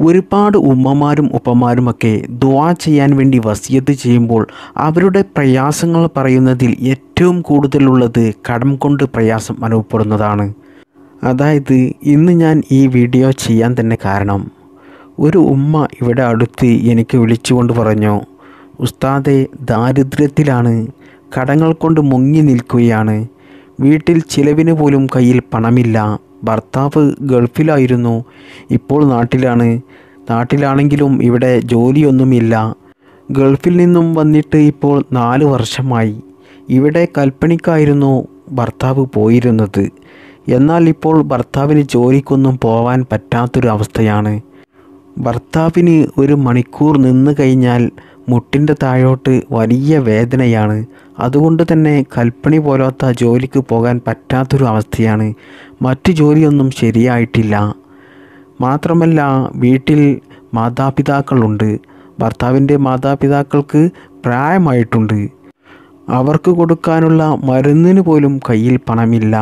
ഒരുപാട് ഉമ്മമാരും ഉപ്പമാരുമൊക്കെ ദുആ ചെയ്യാൻ വേണ്ടി വസിയത്ത് ചെയ്യുമ്പോൾ അവരുടെ പ്രയാസങ്ങൾ പറയുന്നതിൽ ഏറ്റവും കൂടുതലുള്ളത് കടം കൊണ്ട് പ്രയാസം അനുഭവപ്പെടുന്നതാണ്. അതായത് ഇന്ന് ഞാൻ ഈ വീഡിയോ ചെയ്യാൻ തന്നെ കാരണം, ഒരു ഉമ്മ ഇവിടെ അടുത്ത് എനിക്ക് വിളിച്ചുകൊണ്ട് പറഞ്ഞു, ഉസ്താദേ, ദാരിദ്ര്യത്തിലാണ്, കടങ്ങൾ കൊണ്ട് മുങ്ങി നിൽക്കുകയാണ്, വീട്ടിൽ ചിലവിന് പോലും കയ്യിൽ പണമില്ല, ഭർത്താവ് ഗൾഫിലായിരുന്നു, ഇപ്പോൾ നാട്ടിലാണെങ്കിലും ഇവിടെ ജോലിയൊന്നുമില്ല, ഗൾഫിൽ നിന്നും വന്നിട്ട് ഇപ്പോൾ 4 വർഷമായി, ഇവിടെ കൽപ്പണിക്കായിരുന്നു ഭർത്താവ് പോയിരുന്നത്, എന്നാൽ ഇപ്പോൾ ഭർത്താവിന് ജോലിക്കൊന്നും പോവാൻ പറ്റാത്തൊരു അവസ്ഥയാണ്. ഭർത്താവിന് 1 മണിക്കൂർ നിന്ന് കഴിഞ്ഞാൽ മുട്ടിൻ്റെ താഴോട്ട് വലിയ വേദനയാണ്. അതുകൊണ്ട് തന്നെ കൽപ്പണി പോലത്തെ ജോലിക്ക് പോകാൻ പറ്റാത്തൊരു അവസ്ഥയാണ്. മറ്റു ജോലിയൊന്നും ശരിയായിട്ടില്ല. മാത്രമല്ല വീട്ടിൽ മാതാപിതാക്കളുണ്ട്. ഭർത്താവിൻ്റെ മാതാപിതാക്കൾക്ക് പ്രായമായിട്ടുണ്ട്. അവർക്ക് കൊടുക്കാനുള്ള മരുന്നിന് പോലും കയ്യിൽ പണമില്ല.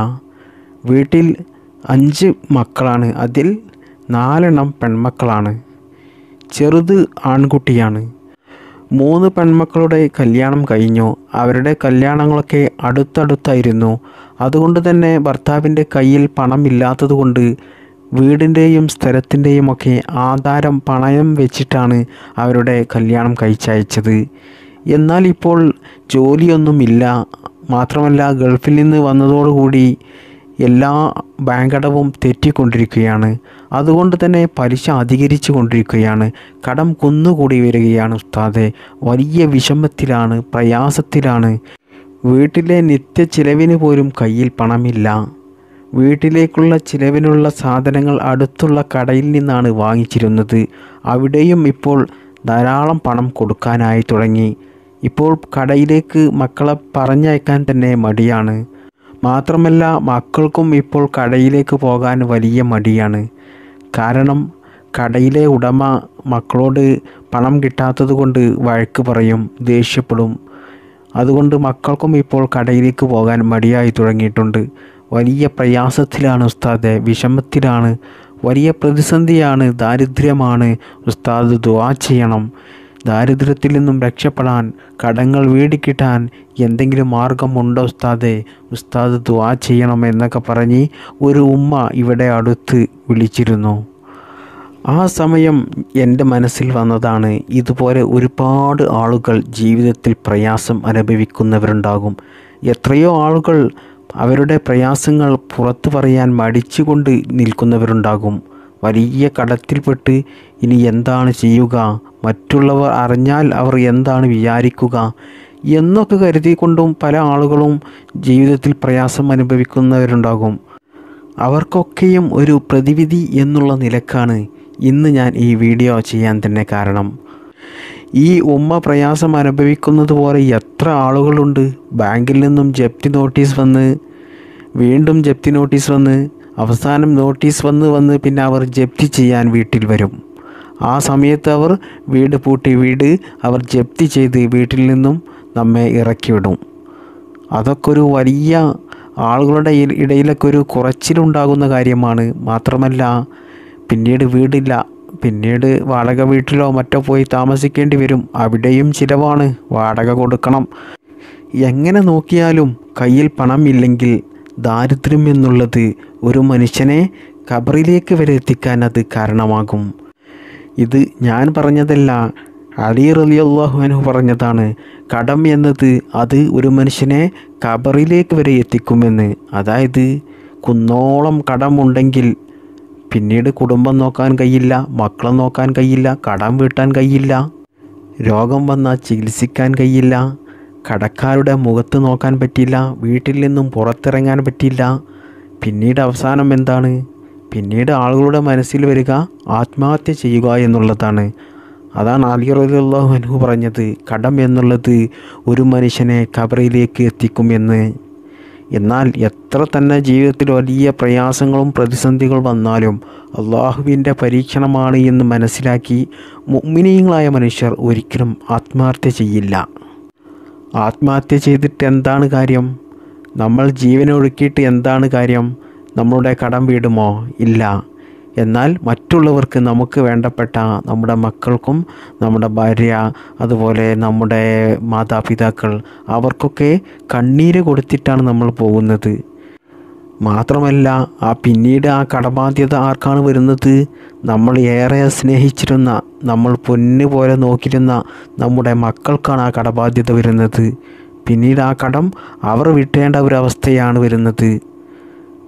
വീട്ടിൽ 5 മക്കളാണ്. അതിൽ 4 പെൺമക്കളാണ്. ചെറുത് ആൺകുട്ടിയാണ്. 3 പെൺമക്കളുടെ കല്യാണം കഴിഞ്ഞു. അവരുടെ കല്യാണങ്ങളൊക്കെ അടുത്തടുത്തായിരുന്നു. അതുകൊണ്ട് തന്നെ ഭർത്താവിൻ്റെ കയ്യിൽ പണമില്ലാത്തതുകൊണ്ട് വീടിൻ്റെയും സ്ഥലത്തിൻ്റെയും ഒക്കെ ആധാരം പണയം വെച്ചിട്ടാണ് അവരുടെ കല്യാണം കഴിച്ചയച്ചത്. എന്നാൽ ഇപ്പോൾ ജോലിയൊന്നുമില്ല. മാത്രമല്ല ഗൾഫിൽ നിന്ന് വന്നതോടുകൂടി എല്ലാ ബാങ്കടവും തെറ്റിക്കൊണ്ടിരിക്കുകയാണ്. അതുകൊണ്ട് തന്നെ പലിശ അധികരിച്ചു കൊണ്ടിരിക്കുകയാണ്. കടം കുന്നുകൂടി വരികയാണ്. ഉസ്താദെ, വലിയ വിഷമത്തിലാണ്, പ്രയാസത്തിലാണ്. വീട്ടിലെ നിത്യ ചിലവിന് പോലും കയ്യിൽ പണമില്ല. വീട്ടിലേക്കുള്ള ചിലവിനുള്ള സാധനങ്ങൾ അടുത്തുള്ള കടയിൽ നിന്നാണ് വാങ്ങിച്ചിരുന്നത്. അവിടെയും ഇപ്പോൾ ധാരാളം പണം കൊടുക്കാനായി തുടങ്ങി. ഇപ്പോൾ കടയിലേക്ക് മക്കളെ പറഞ്ഞയക്കാൻ തന്നെ മടിയാണ്. മാത്രമല്ല മക്കൾക്കും ഇപ്പോൾ കടയിലേക്ക് പോകാൻ വലിയ മടിയാണ്. കാരണം കടയിലെ ഉടമ മക്കളോട് പണം കിട്ടാത്തത് കൊണ്ട് വഴക്ക് പറയും, ദേഷ്യപ്പെടും. അതുകൊണ്ട് മക്കൾക്കും ഇപ്പോൾ കടയിലേക്ക് പോകാൻ മടിയായി തുടങ്ങിയിട്ടുണ്ട്. വലിയ പ്രയാസത്തിലാണ് ഉസ്താദെ, വിഷമത്തിലാണ്, വലിയ പ്രതിസന്ധിയാണ്, ദാരിദ്ര്യമാണ്. ഉസ്താദ് ദുആ ചെയ്യണം. ദാരിദ്ര്യത്തിൽ നിന്നും രക്ഷപ്പെടാൻ, കടങ്ങൾ വീടിക്കിട്ടാൻ എന്തെങ്കിലും മാർഗമുണ്ടോ ഉസ്താദെ? ഉസ്താദ് ദുആ ചെയ്യണം എന്നൊക്കെ പറഞ്ഞ് ഒരു ഉമ്മ ഇവിടെ അടുത്ത് വിളിച്ചിരുന്നു. ആ സമയം എൻ്റെ മനസ്സിൽ വന്നതാണ്, ഇതുപോലെ ഒരുപാട് ആളുകൾ ജീവിതത്തിൽ പ്രയാസം അനുഭവിക്കുന്നവരുണ്ടാകും. എത്രയോ ആളുകൾ അവരുടെ പ്രയാസങ്ങൾ പുറത്തു പറയാൻ മടിച്ചുകൊണ്ട് നിൽക്കുന്നവരുണ്ടാകും. വലിയ കടത്തിൽപ്പെട്ട് ഇനി എന്താണ് ചെയ്യുക, മറ്റുള്ളവർ അറിഞ്ഞാൽ അവർ എന്താണ് വിചാരിക്കുക എന്നൊക്കെ കരുതിക്കൊണ്ടും പല ആളുകളും ജീവിതത്തിൽ പ്രയാസം അനുഭവിക്കുന്നവരുണ്ടാകും. അവർക്കൊക്കെയും ഒരു പ്രതിവിധി എന്നുള്ള നിലക്കാണ് ഇന്ന് ഞാൻ ഈ വീഡിയോ ചെയ്യാൻ തന്നെ കാരണം. ഈ ഉമ്മ പ്രയാസം അനുഭവിക്കുന്നത് പോലെ എത്ര ആളുകളുണ്ട്. ബാങ്കിൽ നിന്നും ജപ്തി നോട്ടീസ് വന്ന്, വീണ്ടും ജപ്തി നോട്ടീസ് വന്ന്, അവസാനം നോട്ടീസ് വന്ന് പിന്നെ അവർ ജപ്തി ചെയ്യാൻ വീട്ടിൽ വരും. ആ സമയത്ത് അവർ വീട് പൂട്ടി, അവർ ജപ്തി ചെയ്ത് വീട്ടിൽ നിന്നും നമ്മെ ഇറക്കിവിടും. അതൊക്കെ ഒരു വലിയ ആളുകളുടെ ഇടയിലൊക്കെ ഒരു കുറച്ചിലുണ്ടാകുന്ന കാര്യമാണ്. മാത്രമല്ല പിന്നീട് വീടില്ല, പിന്നീട് വാടക വീട്ടിലോ മറ്റോ പോയി താമസിക്കേണ്ടി വരും. അവിടെയും ചിലവാണ്, വാടക കൊടുക്കണം. എങ്ങനെ നോക്കിയാലും കയ്യിൽ പണം ഇല്ലെങ്കിൽ ദാരിദ്ര്യം എന്നുള്ളത് ഒരു മനുഷ്യനെ ഖബറിലേക്ക് വരെ എത്തിക്കാൻ അത് കാരണമാകും. ഇത് ഞാൻ പറഞ്ഞതല്ല, അലി റളിയല്ലാഹു അൻഹു പറഞ്ഞതാണ്. കടം എന്നത് അത് ഒരു മനുഷ്യനെ ഖബറിലേക്ക് വരെ എത്തിക്കുമെന്ന്. അതായത് കുന്നോളം കടമുണ്ടെങ്കിൽ പിന്നീട് കുടുംബം നോക്കാൻ കഴിയില്ല, മക്കളെ നോക്കാൻ കഴിയില്ല, കടം വീട്ടാൻ കഴിയില്ല, രോഗം വന്നാൽ ചികിത്സിക്കാൻ കഴിയില്ല, കടക്കാരുടെ മുഖത്ത് നോക്കാൻ പറ്റില്ല, വീട്ടിൽ നിന്നും പുറത്തിറങ്ങാൻ പറ്റില്ല. പിന്നീട് അവസാനം എന്താണ്? പിന്നീട് ആളുകളുടെ മനസ്സിൽ വരിക ആത്മഹത്യ ചെയ്യുക എന്നുള്ളതാണ്. അതാണ് അലി റളിയല്ലാഹു അൻഹു പറഞ്ഞത്, കടം എന്നുള്ളത് ഒരു മനുഷ്യനെ ഖബറിലേക്ക് എത്തിക്കുമെന്ന്. എന്നാൽ എത്ര തന്നെ ജീവിതത്തിൽ വലിയ പ്രയാസങ്ങളും പ്രതിസന്ധികൾ വന്നാലും അള്ളാഹുവിൻ്റെ പരീക്ഷണമാണ് എന്ന് മനസ്സിലാക്കി മുഅ്മിനീങ്ങളായ മനുഷ്യർ ഒരിക്കലും ആത്മഹത്യ ചെയ്യില്ല. ആത്മഹത്യ ചെയ്തിട്ട് എന്താണ് കാര്യം? നമ്മൾ ജീവനൊടുക്കിയിട്ട് എന്താണ് കാര്യം? നമ്മളുടെ കടം വീടുമോ? ഇല്ല. എന്നാൽ മറ്റുള്ളവർക്ക്, നമുക്ക് വേണ്ടപ്പെട്ട നമ്മുടെ മക്കൾക്കും, നമ്മുടെ ഭാര്യ, അതുപോലെ നമ്മുടെ മാതാപിതാക്കൾ, അവർക്കൊക്കെ കണ്ണീര് കൊടുത്തിട്ടാണ് നമ്മൾ പോകുന്നത്. മാത്രമല്ല പിന്നീട് ആ കടബാധ്യത ആർക്കാണ് വരുന്നത്? നമ്മൾ ഏറെ സ്നേഹിച്ചിരുന്ന, നമ്മൾ പൊന്നു പോലെ നോക്കിയിരുന്ന നമ്മുടെ മക്കൾക്കാണ് ആ കടബാധ്യത വരുന്നത്. പിന്നീട് ആ കടം അവർ വിട്ടേണ്ട ഒരവസ്ഥയാണ് വരുന്നത്.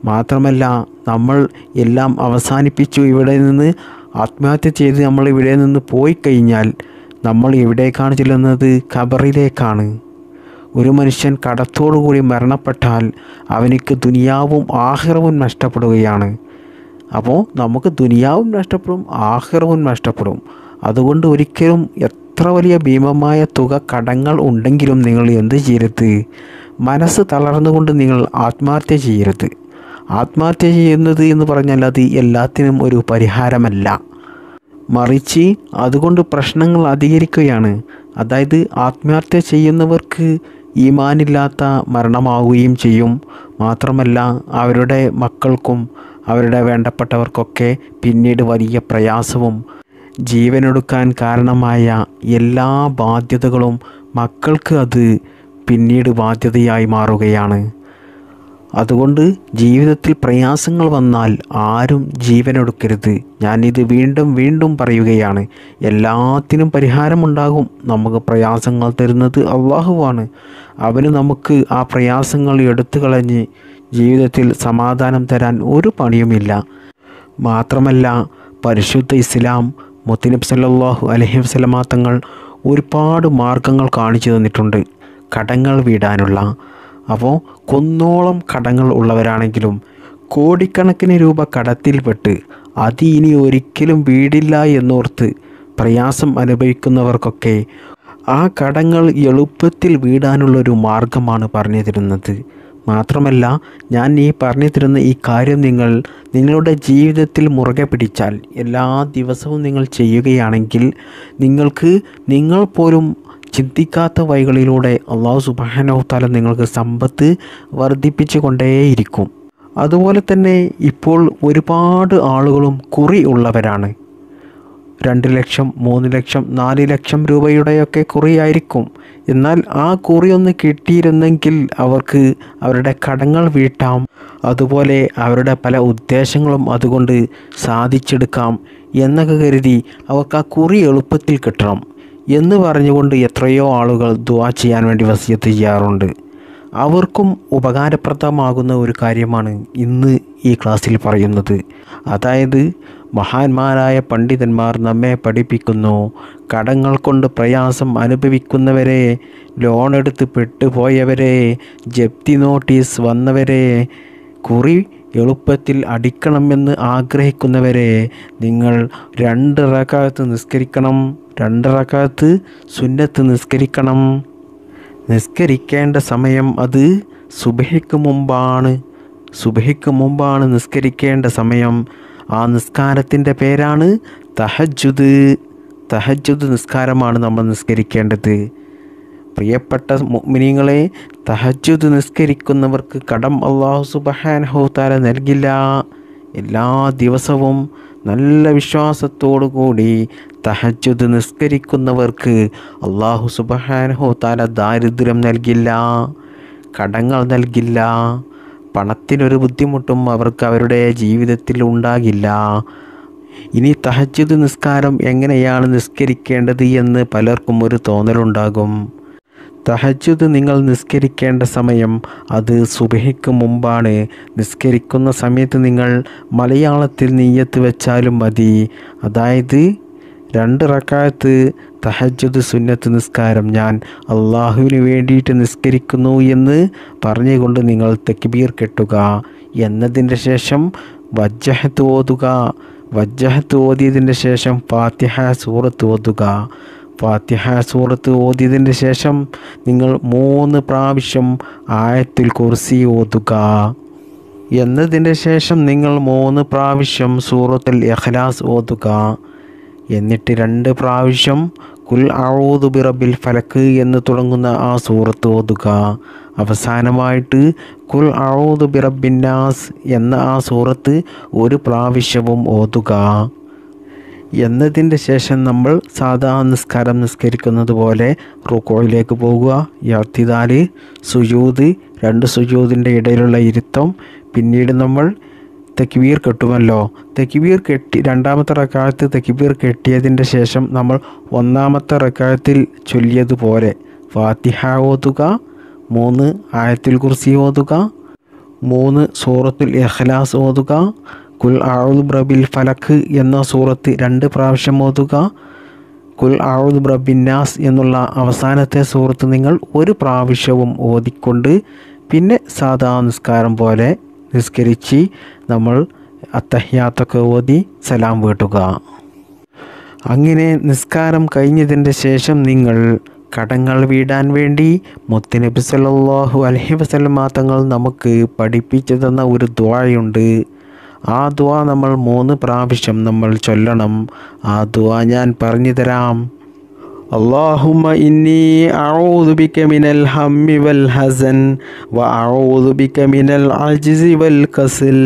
മാത്രമല്ല നമ്മൾ എല്ലാം അവസാനിപ്പിച്ചു, ഇവിടെ നിന്ന് ആത്മഹത്യ ചെയ്ത് നമ്മൾ ഇവിടെ നിന്ന് പോയി കഴിഞ്ഞാൽ നമ്മൾ എവിടേക്കാണ് ചെല്ലുന്നത്? ഖബറിലേക്കാണ്. ഒരു മനുഷ്യൻ കടത്തോടുകൂടി മരണപ്പെട്ടാൽ അവനിക്ക് ദുനിയാവും ആഖിറവും നഷ്ടപ്പെടുകയാണ്. അപ്പോൾ നമുക്ക് ദുനിയാവും നഷ്ടപ്പെടും, ആഖിറവും നഷ്ടപ്പെടും. അതുകൊണ്ട് ഒരിക്കലും എത്ര വലിയ ഭീമമായ തുക കടങ്ങൾ ഉണ്ടെങ്കിലും നിങ്ങൾ എന്ത് ചെയ്യരുത്? മനസ്സ് തളർന്നുകൊണ്ട് നിങ്ങൾ ആത്മഹത്യ ചെയ്യരുത്. ആത്മഹത്യ ചെയ്യുന്നത് എന്ന് പറഞ്ഞാൽ അത് എല്ലാത്തിനും ഒരു പരിഹാരമല്ല, മറിച്ച് അതുകൊണ്ട് പ്രശ്നങ്ങൾ അധികരിക്കുകയാണ്. അതായത് ആത്മഹത്യ ചെയ്യുന്നവർക്ക് ഈമാനില്ലാത്ത മരണമാവുകയും ചെയ്യും. മാത്രമല്ല അവരുടെ മക്കൾക്കും അവരുടെ വേണ്ടപ്പെട്ടവർക്കൊക്കെ പിന്നീട് വലിയ പ്രയാസവും, ജീവനൊടുക്കാൻ കാരണമായ എല്ലാ ബാധ്യതകളും മക്കൾക്ക് അത് പിന്നീട് ബാധ്യതയായി മാറുകയാണ്. അതുകൊണ്ട് ജീവിതത്തിൽ പ്രയാസങ്ങൾ വന്നാൽ ആരും ജീവനൊടുക്കരുത്. ഞാനിത് വീണ്ടും വീണ്ടും പറയുകയാണ്. എല്ലാത്തിനും പരിഹാരമുണ്ടാകും. നമുക്ക് പ്രയാസങ്ങൾ തരുന്നത് അള്ളാഹുവാണ്. അവന് നമുക്ക് ആ പ്രയാസങ്ങൾ എടുത്തു കളഞ്ഞ് ജീവിതത്തിൽ സമാധാനം തരാൻ ഒരു പണിയുമില്ല. മാത്രമല്ല പരിശുദ്ധ ഇസ്ലാം, മുത്തുനബി സല്ലല്ലാഹു അലൈഹി വസല്ലമ തങ്ങൾ ഒരുപാട് മാർഗങ്ങൾ കാണിച്ചു തന്നിട്ടുണ്ട് കടങ്ങൾ വീടാനുള്ള. അപ്പോൾ കുന്നോളം കടങ്ങൾ ഉള്ളവരാണെങ്കിലും കോടിക്കണക്കിന് രൂപ കടത്തിൽപ്പെട്ട് അത് ഇനി ഒരിക്കലും വീടില്ല എന്നോർത്ത് പ്രയാസം അനുഭവിക്കുന്നവർക്കൊക്കെ ആ കടങ്ങൾ എളുപ്പത്തിൽ വീടാനുള്ളൊരു മാർഗമാണ് പറഞ്ഞു തരുന്നത്. മാത്രമല്ല ഞാൻ ഈ പറഞ്ഞു തരുന്ന ഈ കാര്യം നിങ്ങളുടെ ജീവിതത്തിൽ മുറുകെ പിടിച്ചാൽ, എല്ലാ ദിവസവും നിങ്ങൾ ചെയ്യുകയാണെങ്കിൽ നിങ്ങൾ പോലും ചിന്തിക്കാത്ത വഴികളിലൂടെ അല്ലാഹു സുബ്ഹാനഹു തആല നിങ്ങൾക്ക് സമ്പത്ത് വർദ്ധിപ്പിച്ചു കൊണ്ടേയിരിക്കും. അതുപോലെ തന്നെ ഇപ്പോൾ ഒരുപാട് ആളുകളും കുറി ഉള്ളവരാണ്. 2 ലക്ഷം, 3 ലക്ഷം, 4 ലക്ഷം രൂപയുടെയൊക്കെ കുറിയായിരിക്കും. എന്നാൽ ആ കുറി ഒന്ന് കിട്ടിയിരുന്നെങ്കിൽ അവർക്ക് അവരുടെ കടങ്ങൾ വീട്ടാം, അതുപോലെ അവരുടെ പല ഉദ്ദേശങ്ങളും അതുകൊണ്ട് സാധിച്ചെടുക്കാം എന്നൊക്കെ കരുതി അവർക്ക് ആ കുറി എളുപ്പത്തിൽ കിട്ടണം എന്ന് പറഞ്ഞുകൊണ്ട് എത്രയോ ആളുകൾ ദുആ ചെയ്യാൻ വേണ്ടി വസിയത്ത് ചെയ്യാറുണ്ട്. അവർക്കും ഉപകാരപ്രദമാകുന്ന ഒരു കാര്യമാണ് ഇന്ന് ഈ ക്ലാസ്സിൽ പറയുന്നത്. അതായത് മഹാന്മാരായ പണ്ഡിതന്മാർ നമ്മെ പഠിപ്പിക്കുന്നു, കടങ്ങൾ കൊണ്ട് പ്രയാസം അനുഭവിക്കുന്നവരെ, ലോണെടുത്ത് പെട്ടുപോയവരെ, ജപ്തി നോട്ടീസ് വന്നവരെ, കുറി എളുപ്പത്തിൽ അടിക്കണമെന്ന് ആഗ്രഹിക്കുന്നവരെ, നിങ്ങൾ 2 റക്അത്ത് നിസ്കരിക്കണം. 2 റക്അത്ത് സുന്നത്ത് നിസ്കരിക്കണം. നിസ്കരിക്കേണ്ട സമയം അത് സുബഹിക്ക് മുമ്പാണ് നിസ്കരിക്കേണ്ട സമയം. ആ നിസ്കാരത്തിൻ്റെ പേരാണ് തഹജ്ജുദ്. തഹജ്ജുദ് നിസ്കാരമാണ് നമ്മൾ നിസ്കരിക്കേണ്ടത്. പ്രിയപ്പെട്ട മുഅ്മിനീങ്ങളെ, തഹജ്ജുദ് നിസ്കരിക്കുന്നവർക്ക് കടം അല്ലാഹു സുബ്ഹാനഹു തആല നൽകില്ല. എല്ലാ ദിവസവും നല്ല വിശ്വാസത്തോടു കൂടി തഹജ്ജുദ് നിസ്കരിക്കുന്നവർക്ക് അല്ലാഹു സുബ്ഹാനഹു തആല ദാരിദ്ര്യം നൽകില്ല, കടങ്ങൾ നൽകില്ല, പണത്തിനൊരു ബുദ്ധിമുട്ടും അവർക്ക് അവരുടെ ജീവിതത്തിൽ ഉണ്ടാകില്ല. ഇനി തഹജ്ജുദ് നിസ്കാരം എങ്ങനെയാണ് നിസ്കരിക്കേണ്ടത് എന്ന് പലർക്കും ഒരു തോന്നലുണ്ടാകും. തഹജ്ജുദ് നിങ്ങൾ നിസ്കരിക്കേണ്ട സമയം അത് സുബഹിക്ക് മുമ്പാണ്. നിസ്കരിക്കുന്ന സമയത്ത് നിങ്ങൾ മലയാളത്തിൽ നിയ്യത്ത് വെച്ചാലും മതി. അതായത് 2 റക്അത്ത് തഹജ്ജുദ് സുന്നത്ത് നിസ്കാരം ഞാൻ അള്ളാഹുവിന് വേണ്ടിയിട്ട് നിസ്കരിക്കുന്നു എന്ന് പറഞ്ഞുകൊണ്ട് നിങ്ങൾ തക്ബീർ കെട്ടുക. എന്നതിൻ്റെ ശേഷം വജ്ജഹത്ത് ഓതുക. വജ്ജഹത്ത് ഓതിയതിൻ്റെ ശേഷം ഫാത്തിഹ സൂറത്ത് ഓതുക. ഫാത്തിഹ സൂറത്ത് ഓതിയതിൻ്റെ ശേഷം നിങ്ങൾ 3 പ്രാവശ്യം ആയത്തുൽ കുർസി ഓതുക. എന്നതിൻ്റെ ശേഷം നിങ്ങൾ 3 പ്രാവശ്യം സൂറത്തുൽ ഇഖ്ലാസ് ഓതുക. എന്നിട്ട് 2 പ്രാവശ്യം കുൽ അഊദു ബിറബ്ബിൽ ഫലക്ക് എന്ന് തുടങ്ങുന്ന ആ സൂറത്ത് ഓതുക. അവസാനമായിട്ട് കുൽ അഊദു ബിറബ്ബിന്നാസ് എന്ന ആ സൂറത്ത് ഒരു പ്രാവശ്യവും ഓതുക. എന്നതിൻ്റെ ശേഷം നമ്മൾ സാധാ നിസ്കാരം നിസ്കരിക്കുന്നത് പോലെ റുക്കോയിലേക്ക് പോകുക. ഇഅ്തിദാല്, സുജൂദ്, 2 സുജൂദിൻ്റെ ഇടയിലുള്ള ഇരുത്തം. പിന്നീട് നമ്മൾ തക്ബീർ കെട്ടുമല്ലോ. തക്ബീർ കെട്ടി രണ്ടാമത്തെ റക്അത്ത് തക്ബീർ കെട്ടിയതിൻ്റെ ശേഷം നമ്മൾ ഒന്നാമത്തെ റക്അത്തിൽ ചൊല്ലിയതുപോലെ ഫാത്തിഹ ഓതുക, 3 ആയത്തുൽ കുർസി ഓതുക, 3 സൂറത്തുൽ ഇഖ്ലാസ് ഓതുക, കുൽ അഊദു ബിറബ്ബിൽ ഫലക്ക് എന്ന സൂറത്ത് 2 പ്രാവശ്യം ഓതുക. കുൽ അഊദു ബിറബ്ബിന്നാസ് എന്നുള്ള അവസാനത്തെ സൂറത്ത് നിങ്ങൾ ഒരു പ്രാവശ്യവും ഓതിക്കൊണ്ട് പിന്നെ സാധാ നിസ്കാരം പോലെ നിസ്കരിച്ച് നമ്മൾ അത്തഹിയാത്തൊക്കെ ഓതി സലാം വീട്ടുക. അങ്ങനെ നിസ്കാരം കഴിഞ്ഞതിൻ്റെ ശേഷം നിങ്ങൾ കടങ്ങൾ വീടാൻ വേണ്ടി മുത്തുനബി സല്ലല്ലാഹു അലൈഹി വസല്ലം തങ്ങൾ നമുക്ക് പഠിപ്പിച്ചു തന്ന ഒരു ദുആയുണ്ട്. ആ ദുആ നമ്മൾ 3 പ്രാവശ്യം നമ്മൾ ചൊല്ലണം. ആ ദുആ ഞാൻ പറഞ്ഞു തരാം. اللهم إني أعوذ بك من الهم والحزن وأعوذ بك من العجز والكسل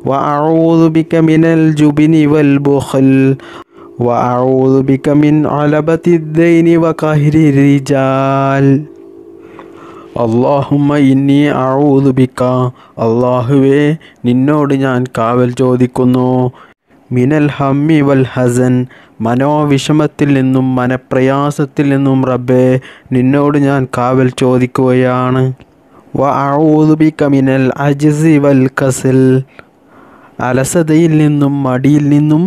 وأعوذ بك من الجبن والبخل وأعوذ بك من علبة الدين وقهر الرجال اللهم إني أعوذ بك അല്ലാഹുവേ നിന്നോട് ഞാൻ കാവൽ ചോദിക്കുന്നു. മിനൽ ഹമ്മി വൽ ഹസൻ മനോവിഷമത്തിൽ നിന്നും മനപ്രയാസത്തിൽ നിന്നും റബ്ബേ നിന്നോട് ഞാൻ കാവൽ ചോദിക്കുകയാണ്. വ അഊദു ബിക മിനൽ അജ്സി വൽ കസൽ അലസതയിൽ നിന്നും മടിയിൽ നിന്നും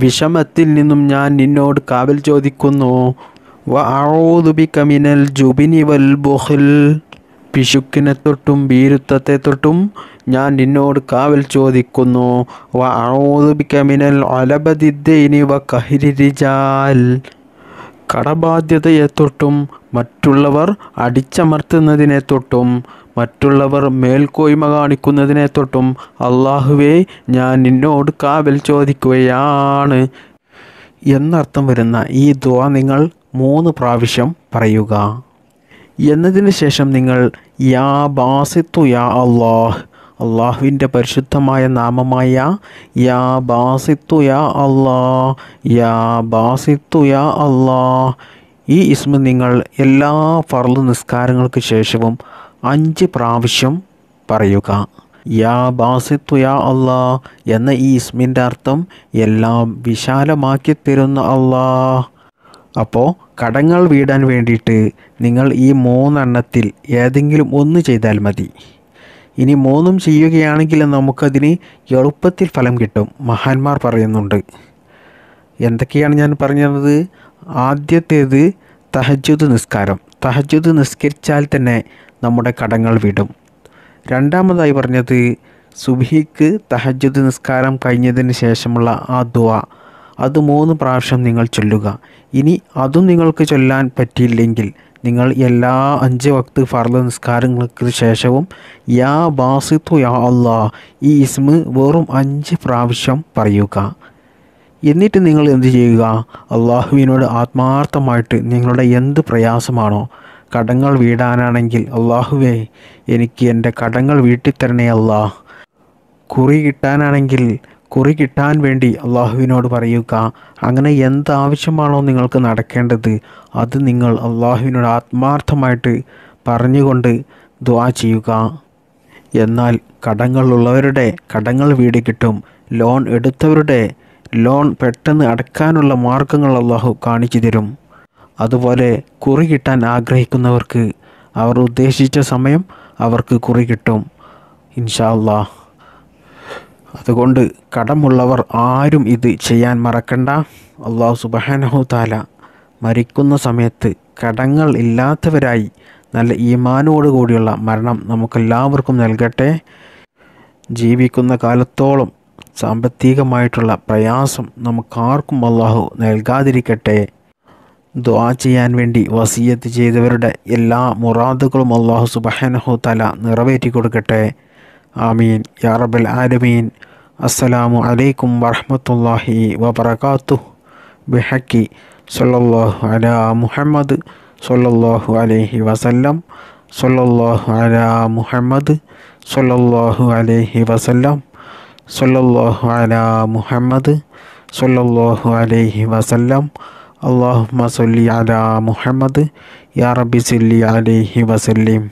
വിഷമത്തിൽ നിന്നും ഞാൻ നിന്നോട് കാവൽ ചോദിക്കുന്നു. വ അഊദു ബിക മിനൽ ജുബ്നി വൽ ബുഖൽ പിശുക്കിനെ തൊട്ടും ഭീരുത്വത്തെ തൊട്ടും ഞാൻ നിന്നോട് കാവൽ ചോദിക്കുന്നു. വ അഊദു ബിക മിനൽ അലബദിദ്ദൈനി വ ഖഹ്രി റിജാൽ കടബാധ്യതയെ തൊട്ടും മറ്റുള്ളവർ അടിച്ചമർത്തുന്നതിനെ തൊട്ടും മറ്റുള്ളവർ മേൽക്കോയ്മ കാണിക്കുന്നതിനെ തൊട്ടും അല്ലാഹുവേ ഞാൻ നിന്നോട് കാവൽ ചോദിക്കുകയാണ് എന്നർത്ഥം വരുന്ന ഈ ദുആ നിങ്ങൾ 3 പ്രാവശ്യം പറയുക. എന്നതിന് ശേഷം നിങ്ങൾ യാ ബാസിത്തു യാ അല്ലാഹ് അള്ളാഹുവിൻ്റെ പരിശുദ്ധമായ നാമമായ യാ ബാസിത്തു യാ അല്ലാഹ് യാ ബാസിത്തു യാ അല്ലാഹ് ഈ ഇസ്മ നിങ്ങൾ എല്ലാ ഫർള് നിസ്കാരങ്ങൾക്ക് ശേഷവും 5 പ്രാവശ്യം പറയുക. യാ ബാസിത്തു യാ അല്ലാഹ് എന്ന ഈ ഇസ്മിൻ്റെ അർത്ഥം എല്ലാം വിശാലമാക്കി തരുന്ന അല്ലാഹ്. അപ്പോൾ കടങ്ങൾ വീടാൻ വേണ്ടിയിട്ട് നിങ്ങൾ ഈ 3 എണ്ണത്തിൽ ഏതെങ്കിലും ഒന്ന് ചെയ്താൽ മതി. ഇനി 3ഉം ചെയ്യുകയാണെങ്കിൽ നമുക്കതിന് എളുപ്പത്തിൽ ഫലം കിട്ടും. മഹാന്മാർ പറയുന്നുണ്ട്. എന്തൊക്കെയാണ് ഞാൻ പറഞ്ഞത്? ആദ്യത്തേത് തഹജ്ജുദ് നിസ്കാരം. തഹജ്ജുദ് നിസ്കരിച്ചാൽ തന്നെ നമ്മുടെ കടങ്ങൾ വീടും. രണ്ടാമതായി പറഞ്ഞത് സുബ്ഹിക്ക് തഹജ്ജുദ് നിസ്കാരം കഴിഞ്ഞതിന് ശേഷമുള്ള ആ ദുആ, അത് 3 പ്രാവശ്യം നിങ്ങൾ ചൊല്ലുക. ഇനി അതും നിങ്ങൾക്ക് ചൊല്ലാൻ പറ്റിയില്ലെങ്കിൽ നിങ്ങൾ എല്ലാ 5 വക്ത് ഫർള് നിസ്കാരങ്ങൾക്ക് ശേഷവും യാ ബാസിത്തു യാ അല്ലാഹ് ഈ ഇസ്മ് വെറും 5 പ്രാവശ്യം പറയുക. എന്നിട്ട് നിങ്ങൾ എന്ത് ചെയ്യുക? അള്ളാഹുവിനോട് ആത്മാർത്ഥമായിട്ട് നിങ്ങളുടെ എന്ത് പ്രയാസമാണോ, കടങ്ങൾ വീടാനാണെങ്കിൽ അള്ളാഹുവേ എനിക്ക് എൻ്റെ കടങ്ങൾ വീട്ടിത്തരണേ അല്ലാഹ്, കുറി കിട്ടാനാണെങ്കിൽ കുറി കിട്ടാൻ വേണ്ടി അള്ളാഹുവിനോട് പറയുക. അങ്ങനെ എന്താവശ്യമാണോ നിങ്ങൾക്ക് നടക്കേണ്ടത് അത് നിങ്ങൾ അള്ളാഹുവിനോട് ആത്മാർത്ഥമായിട്ട് പറഞ്ഞുകൊണ്ട് ദുആ ചെയ്യുക. എന്നാൽ കടങ്ങളുള്ളവരുടെ കടങ്ങൾ വീട് കിട്ടും. ലോൺ എടുത്തവരുടെ ലോൺ പെട്ടെന്ന് അടയ്ക്കാനുള്ള മാർഗങ്ങൾ അള്ളാഹു കാണിച്ചു തരും. അതുപോലെ കുറി കിട്ടാൻ ആഗ്രഹിക്കുന്നവർക്ക് അവർ ഉദ്ദേശിച്ച സമയം അവർക്ക് കുറി കിട്ടും ഇൻഷാ അല്ലാഹ്. അതുകൊണ്ട് കടമുള്ളവർ ആരും ഇത് ചെയ്യാൻ മറക്കണ്ട. അല്ലാഹു സുബ്ഹാനഹു തആല മരിക്കുന്ന സമയത്ത് കടങ്ങൾ ഇല്ലാത്തവരായി നല്ല ഈമാനോട് കൂടിയുള്ള മരണം നമുക്കെല്ലാവർക്കും നൽകട്ടെ. ജീവിക്കുന്ന കാലത്തോളം സാമ്പത്തികമായിട്ടുള്ള പ്രയാസം നമുക്കാർക്കും അല്ലാഹു നൽകാതിരിക്കട്ടെ. ദുആ ചെയ്യാൻ വേണ്ടി വസിയത്ത് ചെയ്തവരുടെ എല്ലാ മുറാദുകളും അല്ലാഹു സുബ്ഹാനഹു തആല നിറവേറ്റി കൊടുക്കട്ടെ. ആമീൻ യാ റബ്ബൽ ആലമീൻ. അസ്സലാമു അലൈക്കും വറഹ്മത്തുള്ളാഹി വബറകാതുഹു ബിഹഖി സല്ലല്ലാഹു അലാ മുഹമ്മദ് സല്ലല്ലാഹു അലൈഹി വസല്ലം സല്ലല്ലാഹു അലാ മുഹമ്മദ് സല്ലല്ലാഹു അലൈഹി വസല്ലം സല്ലല്ലാഹു അലാ മുഹമ്മദ് സല്ലല്ലാഹു അലൈഹി വസല്ലം. അല്ലാഹുമ്മ സ്വല്ലി അലാ മുഹമ്മദ് യാ റബ്ബി സല്ലി അലൈഹി വസല്ലിം.